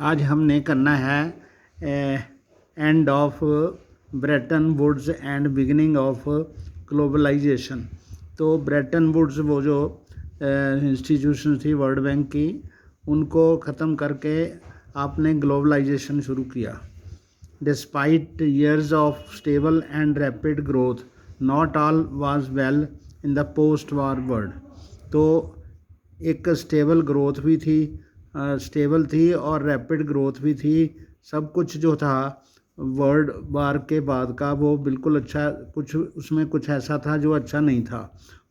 आज हमने करना है end of Bretton Woods and beginning of globalisation. तो ब्रेटन वुड्स वो जो इंस्टीट्यूशन थी वर्ल्ड बैंक की, उनको ख़त्म करके आपने ग्लोबलाइजेशन शुरू किया। Despite years of stable and rapid growth, not all was well in the post war world. तो एक स्टेबल ग्रोथ भी थी, स्टेबल थी और रैपिड ग्रोथ भी थी। सब कुछ जो था वर्ल्ड वार के बाद का वो बिल्कुल अच्छा, कुछ उसमें कुछ ऐसा था जो अच्छा नहीं था।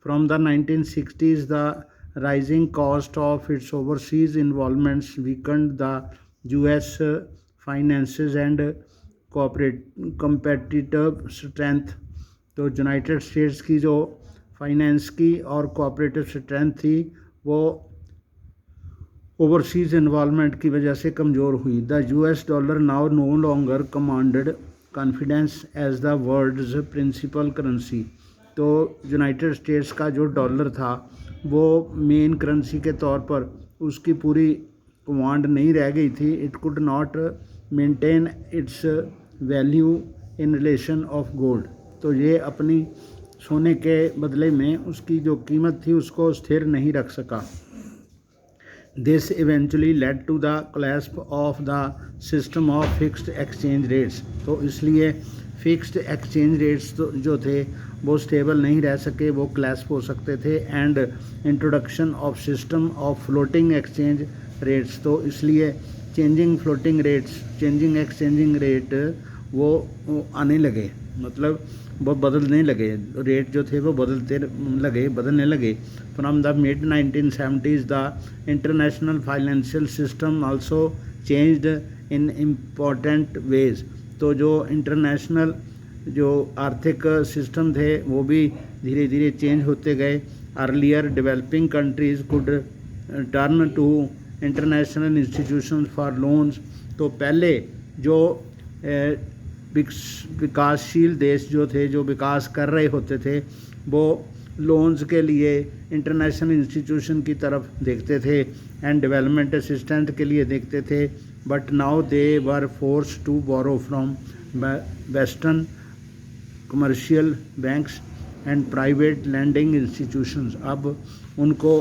From the 1960s the rising cost of its overseas involvements Weeknd the US finances and cooperate competitive strength. तो यूनाइटेड स्टेट्स की जो फाइनेंस की और कोऑपरेटिव स्ट्रेंथ थी वो ओवरसीज़ इन्वॉल्वमेंट की वजह से कमज़ोर हुई। The US dollar now no longer commanded confidence as the world's principal currency. तो यूनाइटेड स्टेट्स का जो डॉलर था वो मेन करेंसी के तौर पर उसकी पूरी कमांड नहीं रह गई थी। It could not maintain its value in relation of gold. तो ये अपनी सोने के बदले में उसकी जो कीमत थी उसको स्थिर नहीं रख सका। This eventually led to the collapse of the system of fixed exchange rates। तो इसलिए फिक्स्ड एक्सचेंज रेट्स तो जो थे वो स्टेबल नहीं रह सके, वो क्लैश हो सकते थे। And introduction of system of floating exchange rates, तो इसलिए changing floating rates, changing exchanging rate वो आने लगे, मतलब वो बदलने लगे, रेट जो थे वो बदलने लगे। From the mid 1970s the international financial system also changed in important ways. तो जो इंटरनेशनल जो आर्थिक सिस्टम थे वो भी धीरे धीरे चेंज होते गए। Earlier developing countries could turn to international institutions for loans. तो पहले जो विकासशील देश जो थे, जो विकास कर रहे होते थे, वो लोन्स के लिए इंटरनेशनल इंस्टीट्यूशन की तरफ देखते थे एंड डेवलपमेंट असिस्टेंट के लिए देखते थे। But now they were forced to borrow from western commercial banks and private lending institutions. अब उनको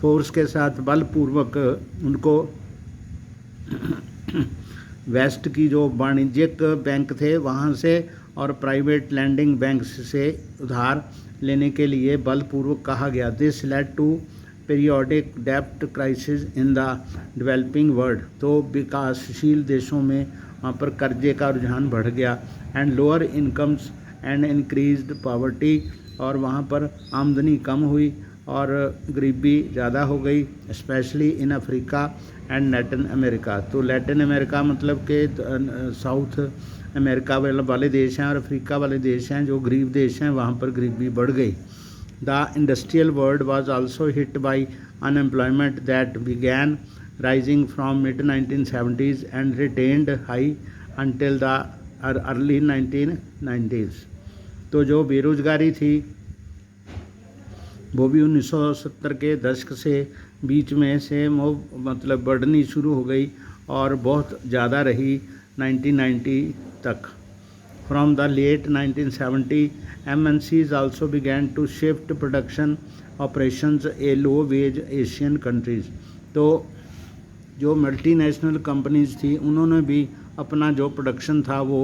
फोर्स के साथ बलपूर्वक उनको वेस्ट की जो वाणिज्यिक बैंक थे वहाँ से और प्राइवेट लैंडिंग बैंक्स से उधार लेने के लिए बलपूर्वक कहा गया। दिस लेड टू पीरियोडिक डेब्ट crisis in the developing world. तो विकासशील देशों में वहाँ पर कर्जे का रुझान बढ़ गया। And lower incomes and increased poverty, और वहाँ पर आमदनी कम हुई और गरीबी ज़्यादा हो गई, specially in Africa and Latin America. तो लैटिन अमेरिका मतलब कि साउथ अमेरिका वाले देश हैं और अफ्रीका वाले देश हैं जो गरीब देश हैं, वहाँ पर गरीबी बढ़ गई। The industrial world was also hit by unemployment that began rising from mid 1970s and retained high until the early 1990s। तो जो बेरोजगारी थी वो भी 1970 के दशक से बीच में से मतलब बढ़नी शुरू हो गई और बहुत ज़्यादा रही 1990 तक। From the late 1970 MNCs also began to shift production operations a low wage Asian countries. तो जो मल्टीनेशनल कंपनीज़ थी उन्होंने भी अपना जो प्रोडक्शन था वो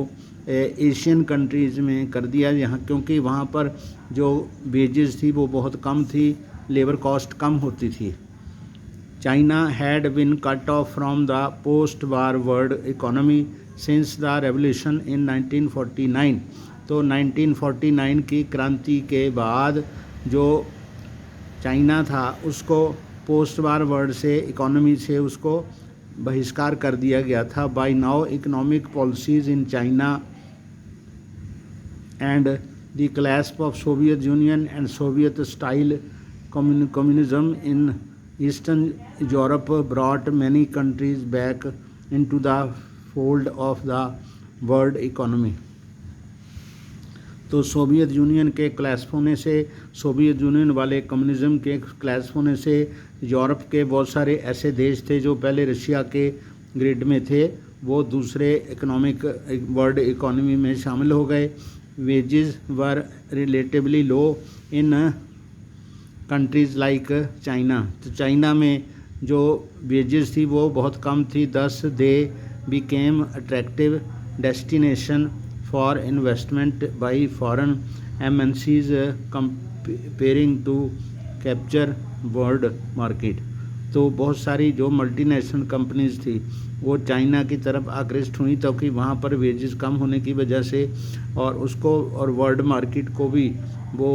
एशियन कंट्रीज़ में कर दिया, यहाँ क्योंकि वहाँ पर जो वेजेस थी वो बहुत कम थी, लेबर कॉस्ट कम होती थी। China had been cut off from the post war world economy since the revolution in 1949। तो 1949 की क्रांति के बाद जो चाइना था उसको पोस्ट वार वर्ल्ड से इकोनॉमी से उसको बहिष्कार कर दिया गया था। By now economic policies in China and the collapse of Soviet Union and Soviet style communism in Eastern Europe brought many countries back into the fold of the world economy। तो Soviet union के clash होने से, Soviet union वाले communism के clash होने से Europe के बहुत सारे ऐसे देश थे जो पहले रशिया के ग्रिड में थे, वो दूसरे इकोनॉमिक वर्ल्ड इकोनॉमी में शामिल हो गए। Wages were relatively low in countries like China, तो चाइना में जो वेजेस थी वो बहुत कम थी। Thus they became attractive destination for investment by foreign MNCs comparing to capture world market. तो बहुत सारी जो मल्टीनेशनल कंपनीज थी वो चाइना की तरफ आकृष्ट हुई, क्योंकि वहाँ पर वेजेस कम होने की वजह से और उसको और वर्ल्ड मार्केट को भी वो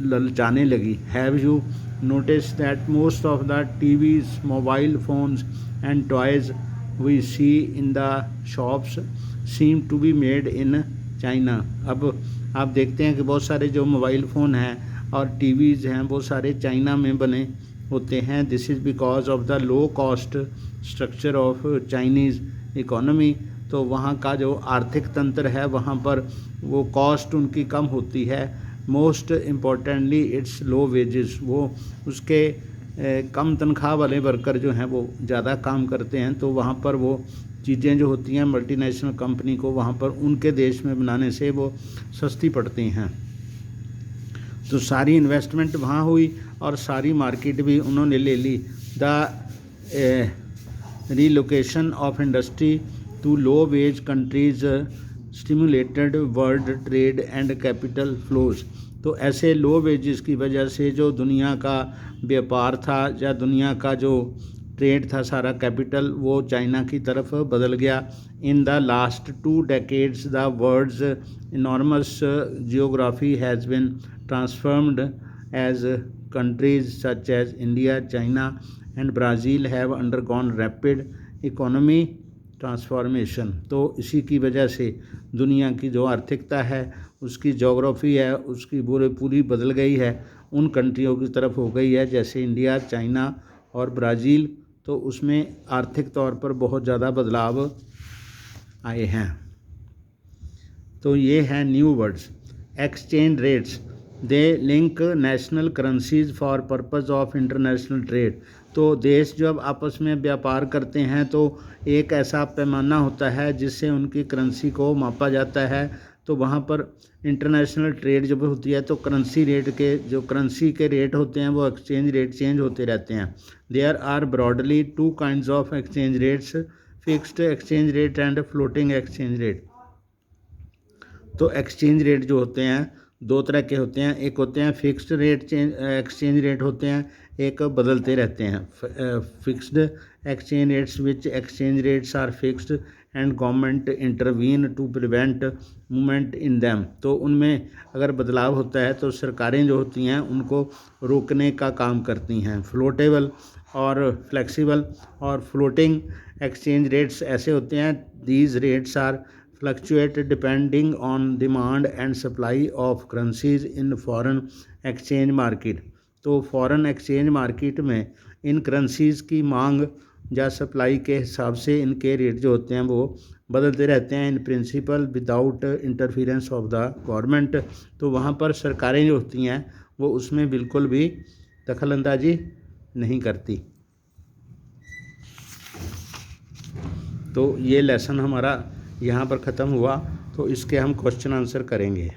ललचाने लगी। Have you notice that most of the TVs, mobile phones and toys we see in the shops seem to be made in China. अब आप देखते हैं कि बहुत सारे जो मोबाइल फ़ोन हैं और TVs हैं वो सारे चाइना में बने होते हैं। This is because of the low cost structure of Chinese economy. तो वहाँ का जो आर्थिक तंत्र है वहाँ पर वो कॉस्ट उनकी कम होती है। Most importantly it's low wages, वो उसके कम तनख्वाह वाले वर्कर जो हैं वो ज़्यादा काम करते हैं, तो वहाँ पर वो चीज़ें जो होती हैं मल्टीनेशनल कंपनी को वहाँ पर उनके देश में बनाने से वो सस्ती पड़ती हैं। तो सारी इन्वेस्टमेंट वहाँ हुई और सारी मार्केट भी उन्होंने ले ली। The relocation of industry to low wage countries stimulated world trade and capital flows. तो ऐसे लो वेजेस की वजह से जो दुनिया का व्यापार था या दुनिया का जो ट्रेड था, सारा कैपिटल वो चाइना की तरफ बदल गया। In the last 2 decades the world's enormous geography has been transformed as countries such as India, China and Brazil have undergone rapid economy transformation. तो इसी की वजह से दुनिया की जो आर्थिकता है, उसकी जोग्राफ़ी है, उसकी पूरी बदल गई है, उन कंट्रियों की तरफ हो गई है जैसे इंडिया, चाइना और ब्राज़ील। तो उसमें आर्थिक तौर पर बहुत ज़्यादा बदलाव आए हैं। तो ये हैं new words. Exchange rates, they link national currencies for purpose of international trade. तो देश जब आपस में व्यापार करते हैं तो एक ऐसा पैमाना होता है जिससे उनकी करेंसी को मापा जाता है। तो वहाँ पर इंटरनेशनल ट्रेड जब होती है तो करेंसी के रेट होते हैं वो एक्सचेंज रेट चेंज होते रहते हैं। There are broadly 2 kinds of exchange rates, fixed exchange rate and floating exchange rate. तो एक्सचेंज रेट जो होते हैं 2 तरह के होते हैं, एक होते हैं फिक्स्ड रेट एक्सचेंज रेट होते हैं, एक बदलते रहते हैं। Fixed exchange rates which exchange rates are fixed and government intervene to prevent movement in them. तो उनमें अगर बदलाव होता है तो सरकारें जो होती हैं उनको रोकने का काम करती हैं। फ्लोटेबल और फ्लेक्सिबल और फ्लोटिंग एक्सचेंज रेट्स ऐसे होते हैं, these rates are fluctuate depending on demand and supply of currencies in foreign exchange market. तो फॉरेन एक्सचेंज मार्केट में इन करेंसीज की मांग या सप्लाई के हिसाब से इनके रेट जो होते हैं वो बदलते रहते हैं। In principle without interference of the government. तो वहाँ पर सरकारें जो होती हैं वो उसमें बिल्कुल भी दखल अंदाजी नहीं करती। तो ये लेसन हमारा यहाँ पर ख़त्म हुआ। तो इसके हम क्वेश्चन आंसर करेंगे।